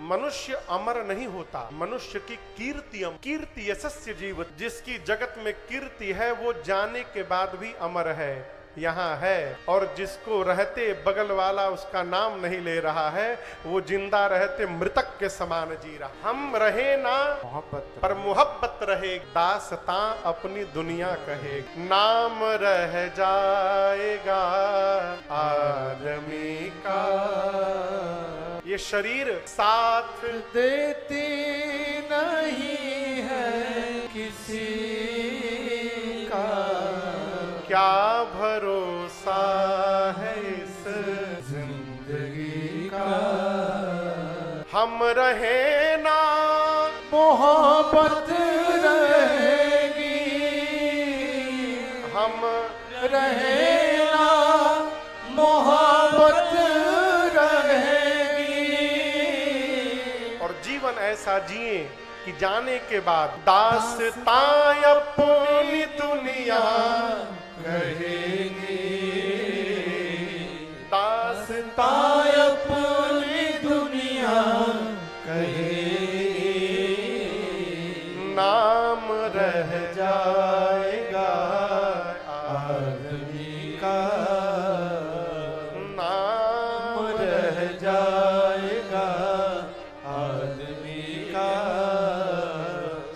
मनुष्य अमर नहीं होता, मनुष्य की कीर्ति कीर्ति यशस्य जीव, जिसकी जगत में कीर्ति है वो जाने के बाद भी अमर है, यहाँ है। और जिसको रहते बगल वाला उसका नाम नहीं ले रहा है, वो जिंदा रहते मृतक के समान जी रहा। हम रहे ना मोहब्बत पर मोहब्बत रहे, दासता अपनी दुनिया कहे, नाम रह जाएगा आदमी का। ये शरीर साथ देती नहीं है किसी का, क्या भरोसा है इस जिंदगी का। हम रहे ना मोहब्बत रहेगी, हम रहे ना मोहब्बत रहेगी। और जीवन ऐसा जिए कि जाने के बाद दास्तां अपनी दुनिया कहेगी, दास्तां अपनी दुनिया कहेगी। नाम रह जाएगा आदमी का, नाम रह जाएगा आदमी का।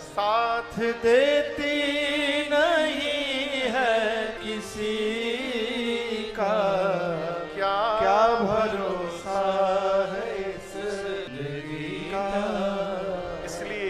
साथ देती नहीं है किसी का, क्या भरोसा है इस जिंदगी का। इसलिए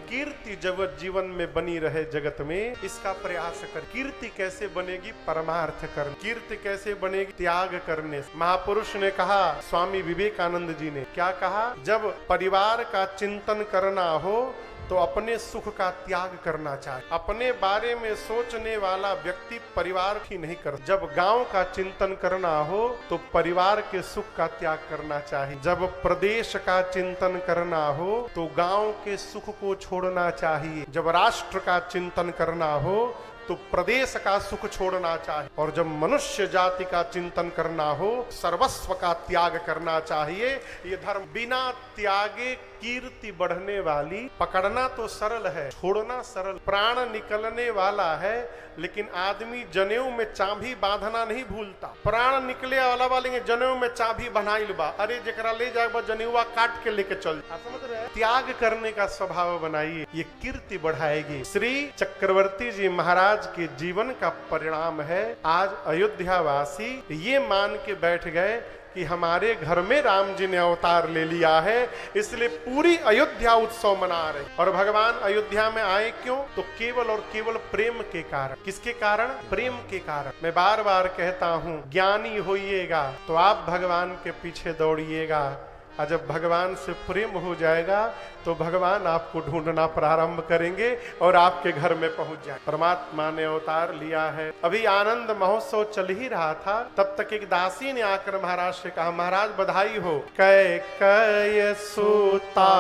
कीर्ति जब जीवन में बनी रहे जगत में, इसका प्रयास कर। कीर्ति कैसे बनेगी? परमार्थ कर। कीर्ति कैसे बनेगी? त्याग करने से। महापुरुष ने कहा, स्वामी विवेकानंद जी ने क्या कहा, जब परिवार का चिंतन करना हो तो अपने सुख का त्याग करना चाहिए। अपने बारे में सोचने वाला व्यक्ति परिवार की नहीं कर। जब गांव का चिंतन करना हो तो परिवार के सुख का त्याग करना चाहिए। जब प्रदेश का चिंतन करना हो तो गांव के सुख को छोड़ना चाहिए। जब राष्ट्र का चिंतन करना हो तो प्रदेश का सुख छोड़ना चाहिए। और जब मनुष्य जाति का चिंतन करना हो, सर्वस्व का त्याग करना चाहिए। ये धर्म बिना त्यागे कीर्ति बढ़ने वाली। पकड़ना तो सरल है, छोड़ना सरल। प्राण निकलने वाला है, लेकिन आदमी जनेऊ में चाबी बांधना नहीं भूलता। प्राण निकले वाला वाले जनेऊ में चाबी बनाइल बा, अरे जकरा ले जाए बा जनेऊआ काट के लेके चल। आप समझ रहे हैं? त्याग करने का स्वभाव बनाइए, ये कीर्ति बढ़ाएगी। श्री चक्रवर्ती जी महाराज के जीवन का परिणाम है आज अयोध्यावासी ये मान के बैठ गए कि हमारे घर में राम जी ने अवतार ले लिया है, इसलिए पूरी अयोध्या उत्सव मना रहे। और भगवान अयोध्या में आए क्यों? तो केवल और केवल प्रेम के कारण। किसके कारण? प्रेम के कारण। मैं बार बार कहता हूं, ज्ञानी होइएगा तो आप भगवान के पीछे दौड़िएगा, और जब भगवान से प्रेम हो जाएगा तो भगवान आपको ढूंढना प्रारंभ करेंगे और आपके घर में पहुंच जाए। परमात्मा ने अवतार लिया है। अभी आनंद महोत्सव चल ही रहा था, तब तक एक दासी ने आकर महाराज से कहा, महाराज बधाई हो। कैकेयी सुता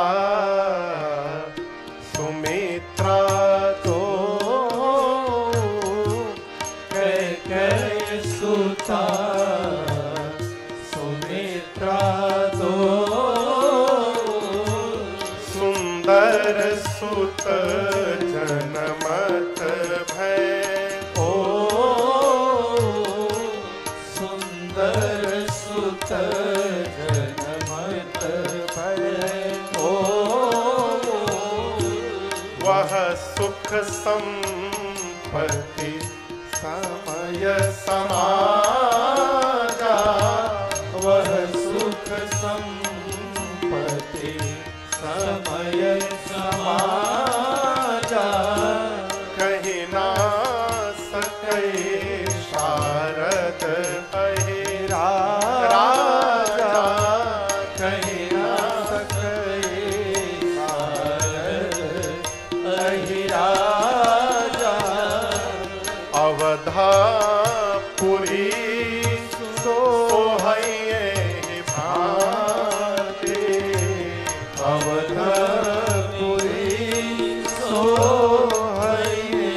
सुमित्रा तो, कैकेयी सुता सुमित्रा तो, सुंदर सुत जनमत भय। ओ सुंदर सुत जनमत भय। ओ वह सुख संपत्ति समय समाजा, वह सुख संपत्ति समय समाजा। कहीं ना सके शारद अहि राजा, कहीं ना सके शारद अहि राजा। अवधापुरी सोहइये भांति, अवधापुरी सोहइये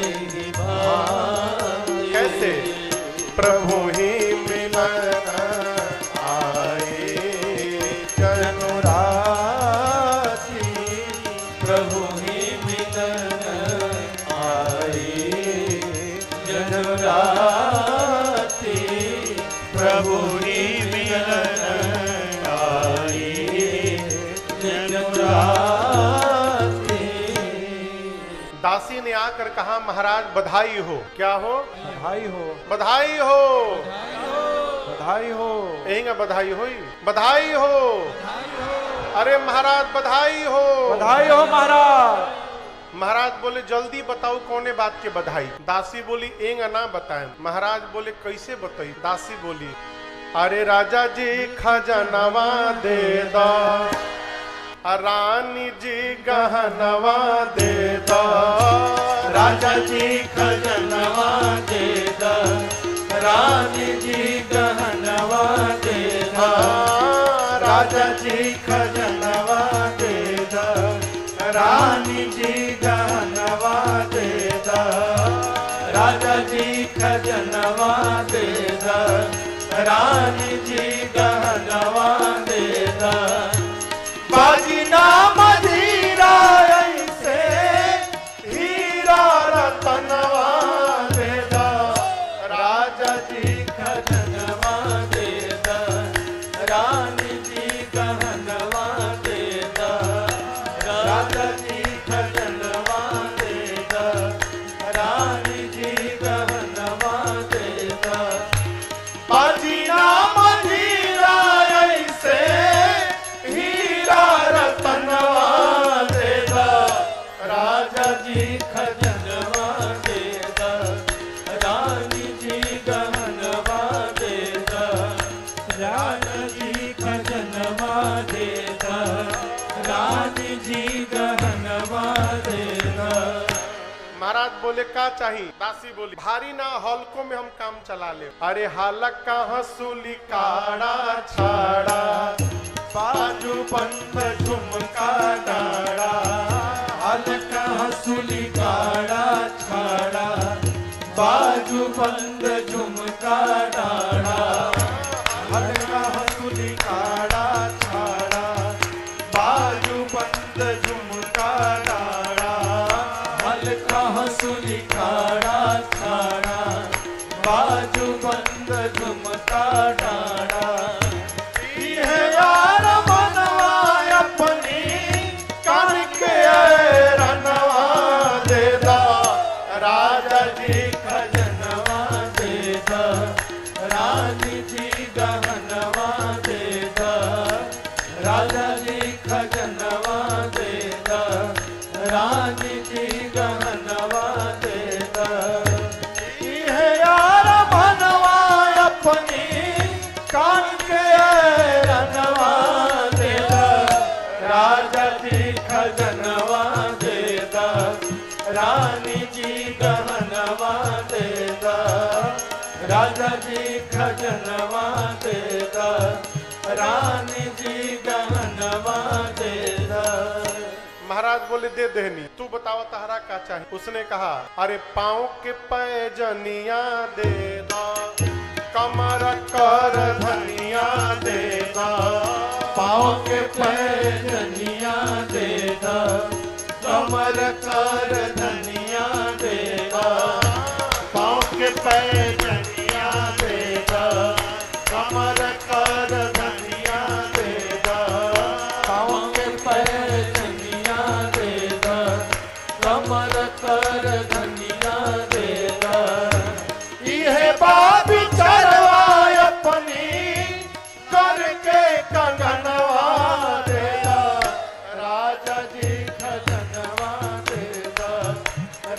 भांति। कैसे? प्रभु ही मिलन आए जनुराज, भांति। दासी ने आकर कहा महाराज बधाई हो। क्या हो? बधाई हो, बधाई हो, बधाई हो, यही बधाई हुई, बधाई हो। अरे महाराज बधाई हो, बधाई हो महाराज। महाराज बोले जल्दी बताओ कौने बात के बधाई। दासी बोली एंग ना बताएं। महाराज बोले कैसे बताई? दासी बोली अरे राजा जी खजनवा दे दो, रानी जी गहनवा दे दो। राजा जी खजनवा दे दो, रानी जी गहनवा दे दो। राजा जी खजनवा दे दो, रानी जी गहनवा दे दो। राजा जी खजनवा दे दो, रानी जी गहनवा दे दो। बाजी ना मदीरा ऐसे हीरा रतनवा दे दो। राजा जी खजनवा दे दो, रानी जी गहनवा दे दो। राजा जी खजनवा दे दो, रानी जी गहनवा दे दो। बाजी ना मदीरा ऐसे हीरा रतनवा दे दो। राजा जी खजनवा दे दो, रानी जी गहनवा दे दो। राजा जी खजनवा दे दो, रानी जी गहनवा दे दो। महाराज बोले का चाहिए? दासी बोली भारी ना हल्कों में हम काम चला ले। अरे हालक का हंसूली काड़ा छाड़ा, बाजू बंद झुमका डाड़ा। हल्का हंसुली काड़ा छाड़ा, बाजू बंद झुमका डाड़ा। हल्का हंसुली काड़ा छाड़ा, बाजू बंद झुमका डाड़ा। हल्का हंसुली काड़ा छाड़ा, बाजू बंद झुमका डाड़ा। है यार मनवा अपनी करके रनवा दे दो। राजा जी खजनवा दे दो, रानी जी गहनवा दे दो। राजा जी खजनवा दे दो, रानी जी गहनवा दे दो। है यार मनवा अपनी करके रनवा दे दो। राजा जी खजनवा दे दो, रानी जी गहनवा दे दो। राजा जी खजनवा दे दो, रानी जी गहनवा दे दो। महाराज बोले दे देनी। तू बताओ तहरा का चाहिए? उसने कहा अरे पाँव के पैजनिया दे दो, कमर कर धनिया दे दो। पाँव के पैजनिया दे दो, कमर कर धनिया दे दो। पाँव के पैजनिया दे दो, कमर कर धनिया दे दो। पाँव के पैजनिया दे दो, कमर कर धनिया दे दो। यह बात चरवा अपनी करके कंगनवा दे दो। राजा जी खजनवा दे दो,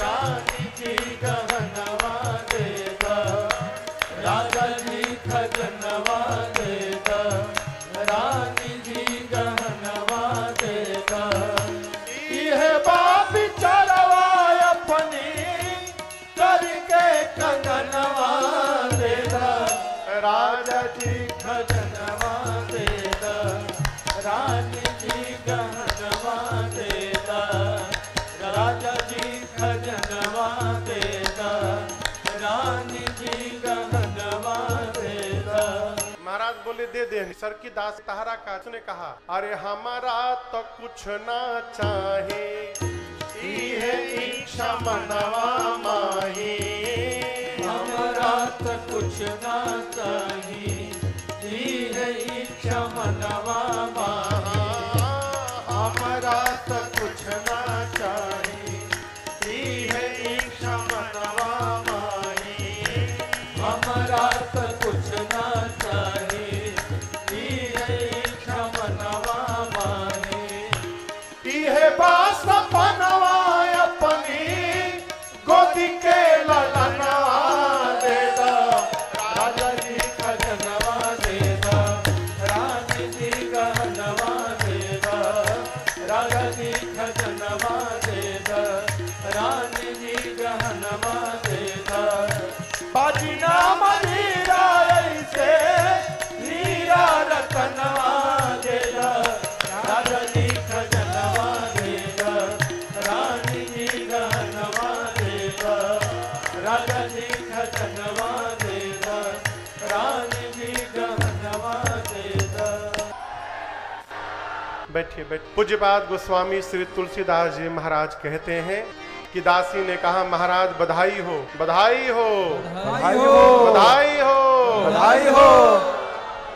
रानी जी गहनवा दे दो। राजा जी खजनवा दे दो, रानी जी गहनवा दे दो। यह बाप चरवा अपनी करके कंगनवा दे दो। राजा जी खजनवा दे दो, रानी जी गहनवा दे दो। राजा जी खजनवा दे दो, रानी जी गहनवा दे दो। महाराज बोले दे दे। सर की दास तहरा का? उसने कहा अरे हमारा तो कुछ ना चाहे, है इच्छा मनवा माही। हमारा तो कुछ ना चाहिए, है इच्छा मनवा माही। हमारा के पास सपनवा अपनी गोदी के ललनवा दे दा राजा जी खजनवा दे दा रानी जी गहनवा दे दा राजा जी खजनवा दे दा रानी जी गहनवा दे दा बाजी नाम हीरा ऐसे हीरा रतनवा दे दा राजा जी खजनवा दे दा रानी जी गहनवा दे दा राजा जी खजनवा दे दा रानी जी गहनवा दे दा। बैठिए बैठिए। पूज्यपाद गोस्वामी श्री तुलसीदास जी महाराज कहते हैं कि दासी ने कहा महाराज बधाई हो बधाई हो बधाई हो बधाई हो बधाई हो।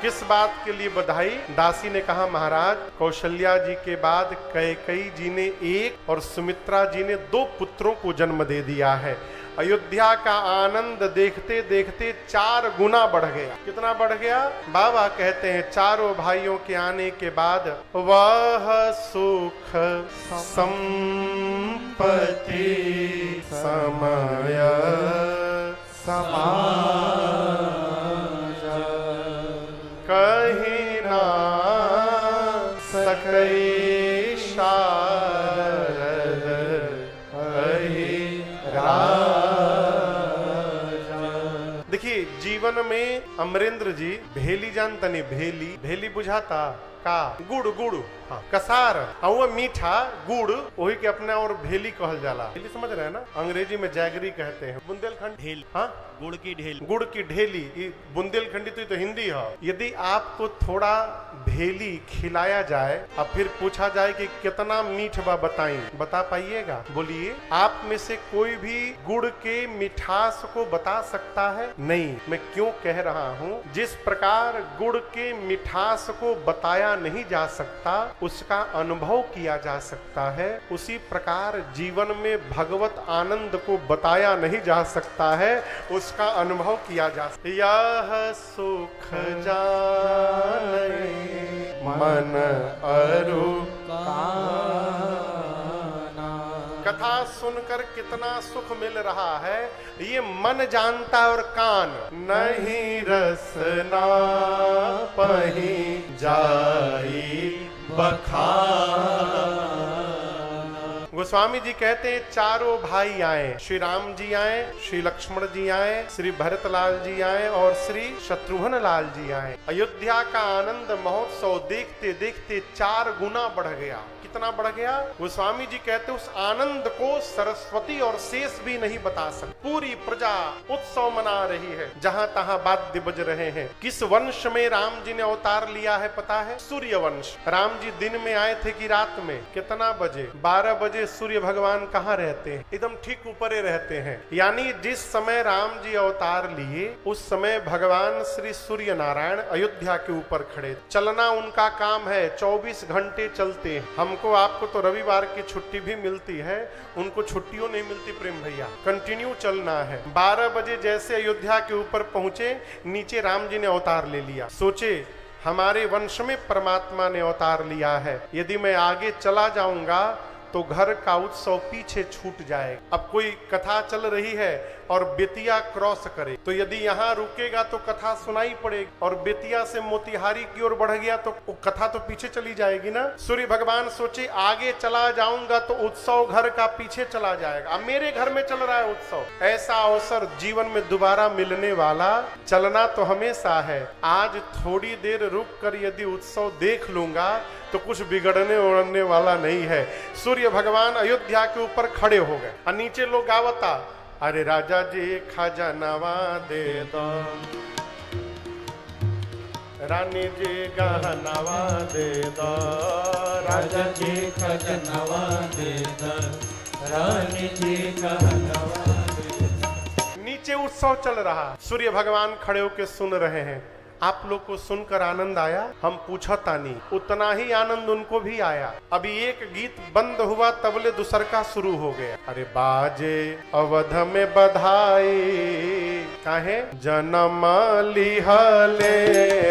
किस बात के लिए बधाई? दासी ने कहा महाराज कौशल्या जी के बाद कैकेयी जी ने एक और सुमित्रा जी ने 2 पुत्रों को जन्म दे दिया है। अयोध्या का आनंद देखते देखते 4 गुना बढ़ गया। कितना बढ़ गया? बाबा कहते हैं चारों भाइयों के आने के बाद वह सुख संपत्ति समय कहीं ना सकई शारद देखिए जीवन में अमरेंद्र जी भेली जानता नहीं, भेली भेली बुझाता का गुड़ गुड़ हाँ कसार और वो मीठा गुड़ वही के अपने और भेली कहल जाला। भेली समझ रहे हैं ना? अंग्रेजी में जैगरी कहते हैं। बुंदेलखंड ढेल हाँ गुड़ की ढेल गुड़ की ढेली बुंदेलखंडी तो हिंदी है। यदि आपको थोड़ा भेली खिलाया जाए और फिर पूछा जाए कि कितना मीठ बा बताई, बता पाइएगा? बोलिए। आप में से कोई भी गुड़ के मिठास को बता सकता है? नहीं। मैं क्यों कह रहा हूँ? जिस प्रकार गुड़ के मिठास को बताया नहीं जा सकता उसका अनुभव किया जा सकता है, उसी प्रकार जीवन में भगवत आनंद को बताया नहीं जा सकता है, उसका अनुभव किया जा सकता। यह सुख जाने मन अरु कथा सुनकर कितना सुख मिल रहा है ये मन जानता और कान नहीं रसना पही जाई बखान। गोस्वामी जी कहते हैं चारों भाई आए, श्री राम जी आए, श्री लक्ष्मण जी आए, श्री भरतलाल जी आए और श्री शत्रुघ्न लाल जी आए। अयोध्या का आनंद महोत्सव देखते देखते 4 गुना बढ़ गया। कितना बढ़ गया? गोस्वामी जी कहते उस आनंद को सरस्वती और शेष भी नहीं बता सकते। पूरी प्रजा उत्सव मना रही है, जहां तहां वाद्य बज रहे हैं। किस वंश में राम जी ने अवतार लिया है पता है? सूर्य वंश। राम जी दिन में आए थे कि रात में? कितना बजे? 12 बजे सूर्य भगवान कहाँ रहते हैं? एकदम ठीक ऊपरे रहते हैं। यानी जिस समय राम जी अवतार लिए उस समय भगवान श्री सूर्य नारायण अयोध्या के ऊपर खड़े। चलना उनका काम है, 24 घंटे चलते हैं। हमको आपको तो रविवार की छुट्टी भी मिलती है, उनको छुट्टियों नहीं मिलती प्रेम भैया, कंटिन्यू चलना है। 12 बजे जैसे अयोध्या के ऊपर पहुंचे, नीचे राम जी ने अवतार ले लिया। सोचे हमारे वंश में परमात्मा ने अवतार लिया है, यदि मैं आगे चला जाऊंगा तो घर का उत्सव पीछे छूट जाएगा। अब कोई कथा चल रही है और बेतिया क्रॉस करे तो यदि यहाँ रुकेगा तो कथा सुनाई पड़ेगी, और बेतिया से मोतिहारी की ओर बढ़ गया तो कथा तो पीछे चली जाएगी ना। सूर्य भगवान सोचे आगे चला जाऊंगा तो उत्सव घर का पीछे चला जाएगा, अब मेरे घर में चल रहा है उत्सव। ऐसा अवसर जीवन में दोबारा मिलने वाला, चलना तो हमेशा है। आज थोड़ी देर रुक कर यदि उत्सव देख लूंगा तो कुछ बिगड़ने उड़ने वाला नहीं है। सूर्य भगवान अयोध्या के ऊपर खड़े हो गए और नीचे लोग गावता, अरे राजा जी खजनवा दे दो, रानी जी गहनवा दे दो, राजा जी खजनवा दे दो, रानी जी गहनवा दे दो। नीचे उत्सव चल रहा, सूर्य भगवान खड़े होकर सुन रहे हैं। आप लोग को सुनकर आनंद आया? हम पूछा तानी, उतना ही आनंद उनको भी आया। अभी एक गीत बंद हुआ तबले दूसर का शुरू हो गया। अरे बाजे अवध में बधाई काहे जन्म लिहले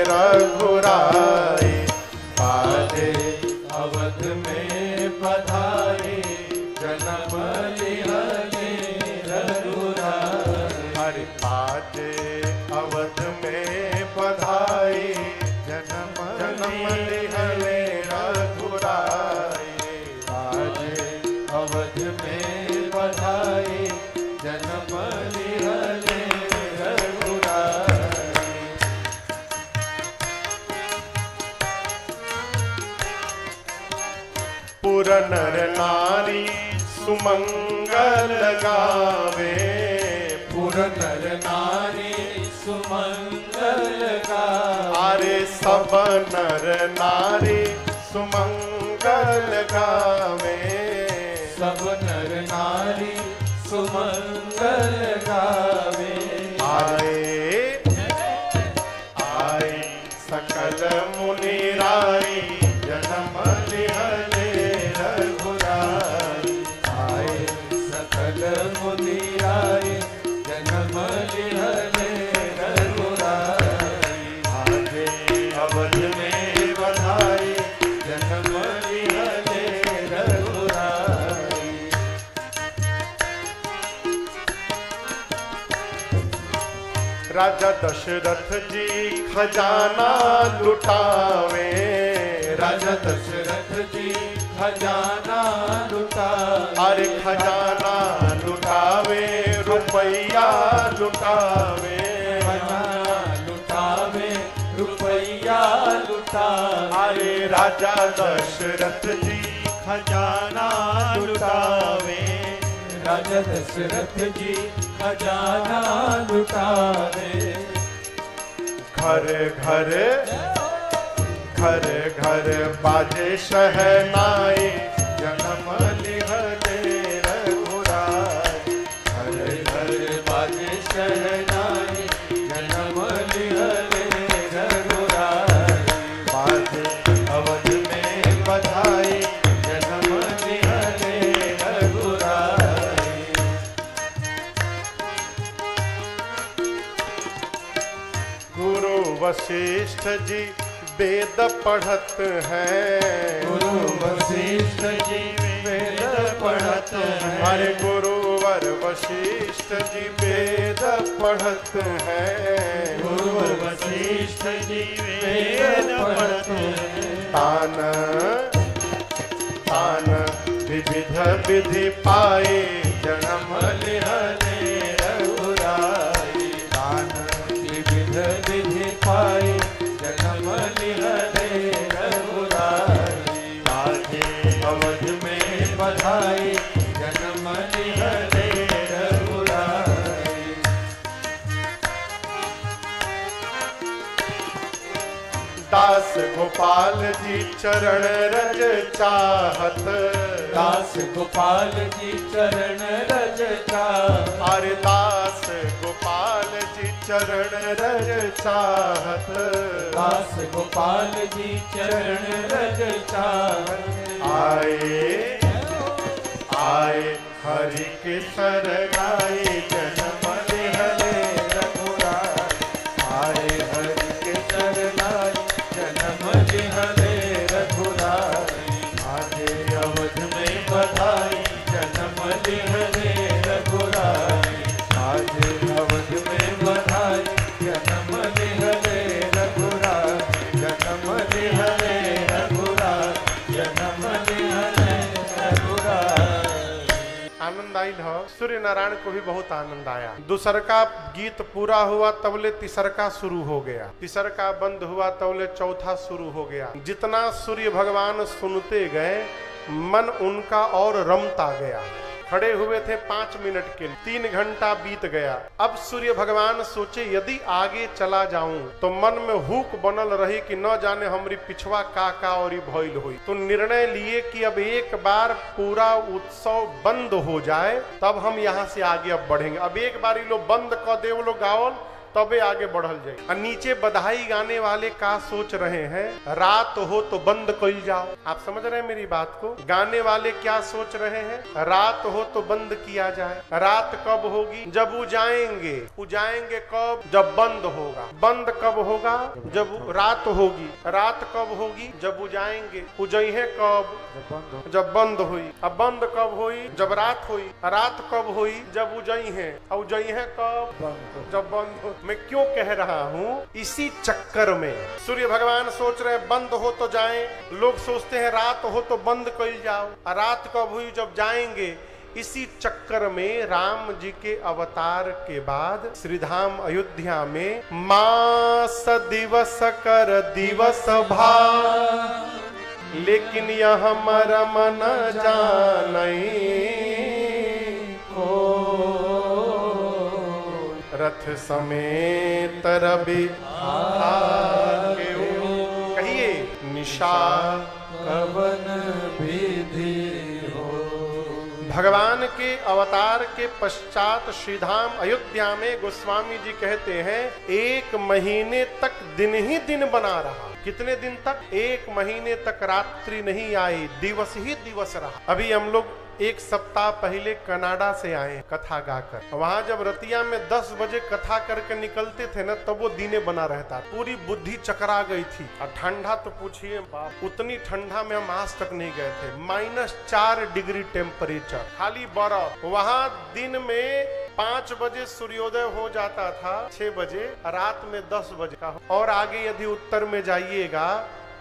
रघुराई, बाजे अवध में पधारे जन्म लिहले रघुराई। हरि बाजे अवध में बधाई जन्म लिहले रघुराई। बाजे अवध में बधाई जन्म लिहले रघुराई। पुर नर नारी सुमंगल गावे। पुर नर नारी सुमंगल गावे। अरे सब नर नारी सुमंगल गावे। सब नर नारी सुमंगल गावे। आए सकल मुनि राई जन्म लिहले रघुराई। आए सकल मुनि राय जन्म लिहले रघुराई। आगे अवध में बधाई जन्म लिहले रघुराई। राजा दशरथ जी खजाना लुटावे। राजा दशरथ जी खजाना लुटावे। अरे खजाना लुटावे रुपया लुटावे। खजाना लुटावे रुपया लुटावे। अरे राजा दशरथ जी खजाना लुटावे। राजा दशरथ जी खजाना लुटावे। घर घर घर घर बाजे शहनाई जन्म लिहले रघुराई। घर घर बाजे शहनाई जन्म लिहले रघुराई। बाजे अवध में बधाई जन्म लिहले रघुराई। गुरु वशिष्ठ जी वेद पढ़त हैं। गुरु वशिष्ठ जी वेद पढ़त हैं। अरे गुरुवर वशिष्ठ जी वेद पढ़त हैं। गुरु वशिष्ठ जी वेद पढ़त हैं। तान तान विविध विधि पाए जन्म लिहले रघुराई। तान विविध विधि पाए जन्म लिहले रघुराई। बाजे अवध में बधाई जन्म लिहले रघुराई। दास गोपाल जी चरण रज चाहत। दास गोपाल जी चरण रज चाहत। अरे दास गोपाल जी चरण रज चाहत। दास गोपाल जी चरण रज चाहत। आए हरि के सरगाई जन्म लिहले रघुराई। आए हरि के सरनाई जन्म लिहले रघुराई। आजे अवध में बधाई जन्म लिहले रघुराई। आजे अवध में बधाई जन्म लिहले रघुराई। जन्म लिहले रघुराई। जन्म लिहले रघुराई। आनंद आइल ह। सूर्य नारायण को भी बहुत आनंद आया। दूसरका गीत पूरा हुआ तबले तीसरका शुरू हो गया। तीसरका बंद हुआ तबले चौथा शुरू हो गया। जितना सूर्य भगवान सुनते गए मन उनका और रमता गया। खड़े हुए थे 5 मिनट के लिए, 3 घंटा बीत गया। अब सूर्य भगवान सोचे यदि आगे चला जाऊं तो मन में हुक बनल रही कि न जाने हमारी पिछवा का और भइल हुई। तो निर्णय लिए कि अब एक बार पूरा उत्सव बंद हो जाए तब हम यहाँ से आगे अब बढ़ेंगे। अब एक बार ये लोग बंद कर दे, वो लोग गावल तबे आगे बढ़ल जाए। और नीचे बधाई गाने वाले का सोच रहे हैं, रात हो तो बंद कइल जाओ। आप समझ रहे हैं मेरी बात को? गाने वाले क्या सोच रहे हैं? रात हो तो बंद किया जाए। रात कब होगी? जब उजाएंगे। उजाएंगे कब? जब बंद होगा। बंद कब होगा? जब रात होगी। रात कब होगी? जब उजाएंगे। उजइहे कब? जब बंद हुई। अब बंद कब हुई? जब रात हुई। रात कब हुई? जब उजइहे। और उजइहे कब? जब बंद हो। मैं क्यों कह रहा हूँ? इसी चक्कर में सूर्य भगवान सोच रहे बंद हो तो जाएं, लोग सोचते हैं रात हो तो बंद कइल जाओ। रात कब हुई? जब जाएंगे। इसी चक्कर में राम जी के अवतार के बाद श्रीधाम अयोध्या में मास दिवस कर दिवस भा, लेकिन यह मरम न जानई रथ समेत रवि कहिए निशा कवन विधि हो। भगवान के अवतार के पश्चात श्रीधाम अयोध्या में गोस्वामी जी कहते हैं 1 महीने तक दिन ही दिन बना रहा। कितने दिन तक? 1 महीने तक रात्रि नहीं आई, दिवस ही दिवस रहा। अभी हम लोग 1 सप्ताह पहले कनाडा से आए कथा गाकर। वहां जब रतिया में 10 बजे कथा करके निकलते थे ना, तब वो दिने बना रहता। पूरी बुद्धि चकरा गई थी। और ठंडा तो पूछिए बाप, उतनी ठंडा में हम आज तक नहीं गए थे। -4 डिग्री टेम्परेचर, खाली बर्फ। वहां दिन में 5 बजे सूर्योदय हो जाता था, 6 बजे, रात में 10 बजे का। और आगे यदि उत्तर में जाइएगा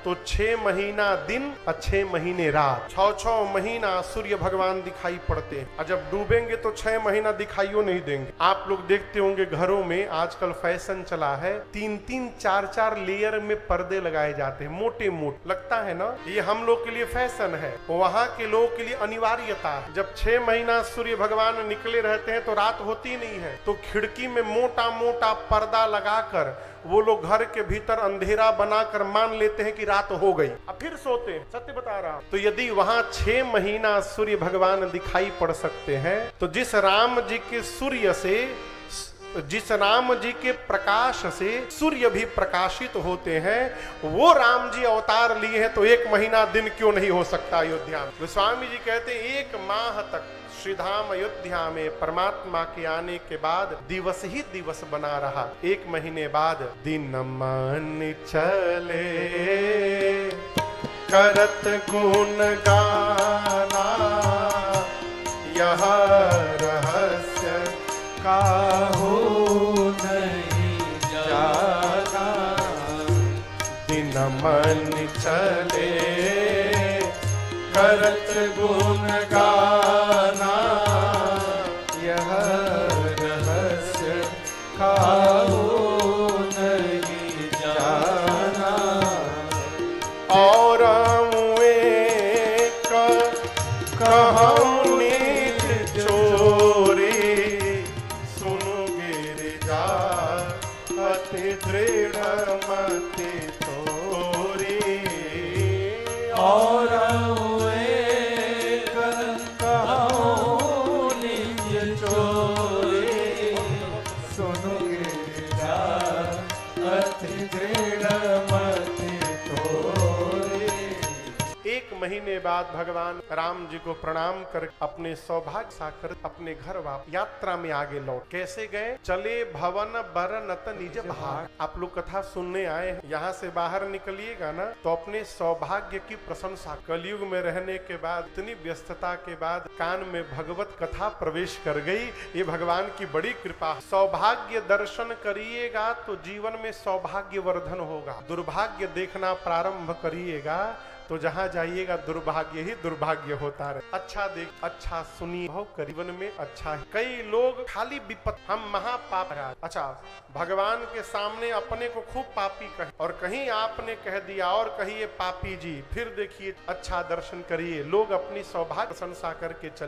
तो 6 महीना दिन और 6 महीने रात, 6 महीना सूर्य भगवान दिखाई पड़ते हैं। और जब डूबेंगे तो 6 महीना दिखाइयो नहीं देंगे। आप लोग देखते होंगे घरों में आजकल फैशन चला है, 3-3, 4-4 लेयर में पर्दे लगाए जाते हैं, मोटे मोटे। लगता है ना ये हम लोग के लिए फैशन है, वहां के लोगों के लिए अनिवार्यता है। जब 6 महीना सूर्य भगवान निकले रहते हैं तो रात होती नहीं है, तो खिड़की में मोटा मोटा पर्दा लगाकर वो लोग घर के भीतर अंधेरा बनाकर मान लेते हैं कि रात हो गई, अब फिर सोते हैं। सत्य बता रहा हूं। तो यदि वहां 6 महीना सूर्य भगवान दिखाई पड़ सकते हैं, तो जिस राम जी के सूर्य से, जिस राम जी के प्रकाश से सूर्य भी प्रकाशित होते हैं, वो राम जी अवतार लिए हैं, तो 1 महीना दिन क्यों नहीं हो सकता अयोध्या में? गोस्वामी जी कहते हैं 1 माह तक श्रीधाम अयोध्या में परमात्मा के आने के बाद दिवस ही दिवस बना रहा। 1 महीने बाद दिन मन चले करत गुण गाना, यह रहस्य काहू नहीं जाना। दिन मन चले करत गुण गाना, यह रहस्य काहू नहीं जाना। और कहूँ नीत चोरी, सुनु गिरिजा अति दृढ़ मति तोरी। और महीने बाद भगवान राम जी को प्रणाम कर अपने सौभाग्य साकर अपने घर वापस यात्रा में आगे लौट। कैसे गए? चले भवन बर नत निज भाग। आप लोग कथा सुनने आए हैं, यहाँ से बाहर निकलिएगा ना तो अपने सौभाग्य की प्रशंसा। कलयुग में रहने के बाद, इतनी व्यस्तता के बाद कान में भगवत कथा प्रवेश कर गई, ये भगवान की बड़ी कृपा। सौभाग्य दर्शन करिएगा तो जीवन में सौभाग्य वर्धन होगा। दुर्भाग्य देखना प्रारंभ करिएगा तो जहां जाइएगा दुर्भाग्य ही दुर्भाग्य होता रहे। अच्छा देख, अच्छा सुनिए, हो करीबन में अच्छा है। कई लोग खाली विपत्ति, हम महापाप है। अच्छा, भगवान के सामने अपने को खूब पापी कहे, और कहीं आपने कह दिया और कहिए पापी जी, फिर देखिए अच्छा दर्शन करिए। लोग अपनी सौभाग्य प्रशंसा करके चले।